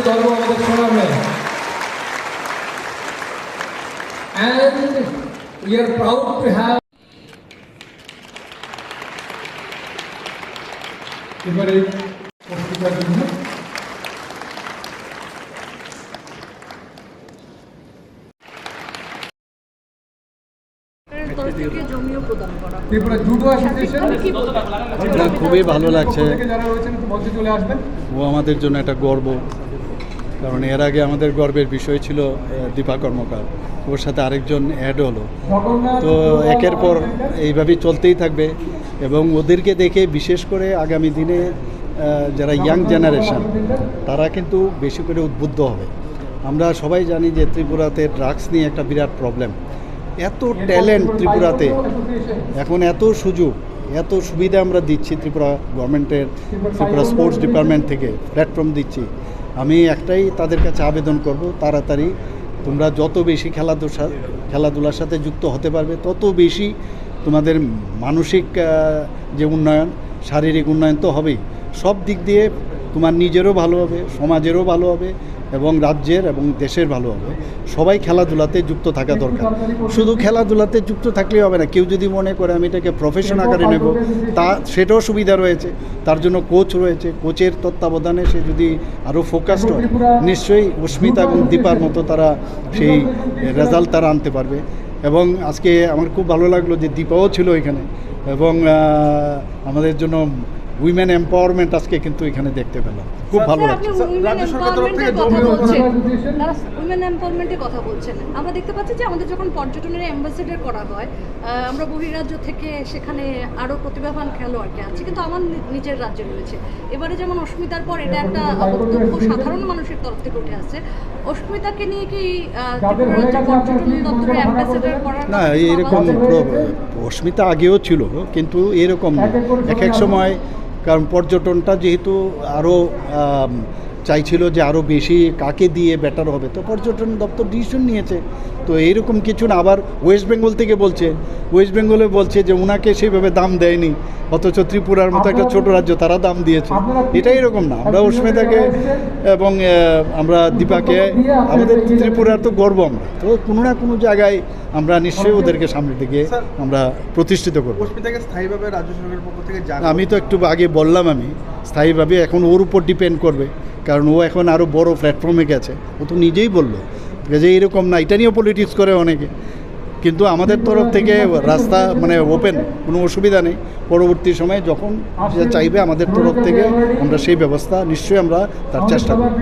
গর্ব আমাদের সোনার মেয়ে। And we are proud to have এবারে পত্রিকার জন্য ত্রিপুরা জুডো অ্যাসোসিয়েশন খুবই ভালো লাগছে। যারা রয়েছেন একটু মঞ্চে চলে আসবেন। ও আমাদের জন্য একটা গর্ব, কারণ এর আগে আমাদের গর্বের বিষয় ছিল দীপা কর্মকার, ওর সাথে আরেকজন অ্যাড হলো। তো একের পর এইভাবেই চলতেই থাকবে এবং ওদেরকে দেখে বিশেষ করে আগামী দিনে যারা ইয়াং জেনারেশন তারা কিন্তু বেশি করে উদ্বুদ্ধ হবে। আমরা সবাই জানি যে ত্রিপুরাতে ড্রাগস নিয়ে একটা বিরাট প্রবলেম। এত ট্যালেন্ট ত্রিপুরাতে, এখন এত সুযোগ, এত সুবিধা আমরা দিচ্ছি ত্রিপুরা গভর্নমেন্টের, ত্রিপুরা স্পোর্টস ডিপার্টমেন্ট থেকে প্ল্যাটফর্ম দিচ্ছি। আমি একটাই তাদের কাছে আবেদন করব, তাড়াতাড়ি তোমরা যত বেশি খেলাধুলার সাথে যুক্ত হতে পারবে তত বেশি তোমাদের মানসিক যে উন্নয়ন, শারীরিক উন্নয়ন তো হবেই, সব দিক দিয়ে তোমার নিজেরও ভালো হবে, সমাজেরও ভালো হবে এবং রাজ্যের এবং দেশের ভালো হবে। সবাই খেলাধুলাতে যুক্ত থাকা দরকার। শুধু খেলাধুলাতে যুক্ত থাকলেই হবে না, কেউ যদি মনে করে আমি এটাকে প্রফেশন আকারে নেব, সেটাও সুবিধা রয়েছে। তার জন্য কোচ রয়েছে, কোচের তত্ত্বাবধানে সে যদি আরও ফোকাসড হয়, নিশ্চয়ই অস্মিতা এবং দীপার মতো তারা সেই রেজাল্ট তারা আনতে পারবে। এবং আজকে আমার খুব ভালো লাগলো যে দীপাও ছিল এখানে এবং আমাদের জন্য উইমেন এম্পাওয়ারমেন্ট আজকে কিন্তু এখানে দেখতে পেলাম, খুব ভালো লাগছে। রাজ্য সরকার তরফ থেকে উইমেন এম্পাওয়ারমেন্টের কথা বলছেন, আমরা দেখতে পাচ্ছি যে আমাদের যখন পর্যটনের অ্যাম্বাসেডর করা হয়, আমরা বহিরাজ্য থেকে সেখানে আরও প্রতিভাবান খেলোয়াড়কে আছে, কিন্তু আমার নিজের রাজ্যে রয়েছে। এবারে যেমন অস্মিতার পর এটা একটা বক্তব্য সাধারণ মানুষের তরফ থেকে উঠে আসছে, অস্মিতাকে নিয়ে কি ত্রিপুরা রাজ্য পর্যটন দপ্তরের অ্যাম্বাসেডর করার? না, এরকম অস্মিতা আগেও ছিল, কিন্তু এরকম এক এক সময়, কারণ পর্যটনটা যেহেতু আরও চাইছিল যে আরও বেশি কাকে দিয়ে বেটার হবে, তো পর্যটন দপ্তর ডিসিশন নিয়েছে। তো এইরকম কিছু না, আবার ওয়েস্ট বেঙ্গল থেকে বলছে, ওয়েস্ট বেঙ্গলে বলছে যে ওনাকে সেইভাবে দাম দেয়নি, অথচ ত্রিপুরার মতো একটা ছোট রাজ্য তারা দাম দিয়েছে। এটা এরকম না, আমরা অস্মিতাকে এবং আমরা দীপাকে, আমাদের ত্রিপুরার তো গর্ব, আমরা তো কোনো না কোনো জায়গায় আমরা নিশ্চয়ই ওদেরকে সামনের দিকে আমরা প্রতিষ্ঠিত করব। স্থায়ীভাবে রাজ্য সরকারের পক্ষ থেকে আমি তো একটু আগে বললাম, আমি স্থায়ীভাবে এখন ওর উপর ডিপেন্ড করবে, কারণ ও এখন আরও বড় প্ল্যাটফর্মে গেছে। ও তো নিজেই বললো যে এরকম না, এটা নিয়েও পলিটিক্স করে অনেকে, কিন্তু আমাদের তরফ থেকে রাস্তা মানে ওপেন, কোনো অসুবিধা নেই। পরবর্তী সময়ে যখন চাইবে আমাদের তরফ থেকে আমরা সেই ব্যবস্থা নিশ্চয়ই আমরা তার চেষ্টা করব।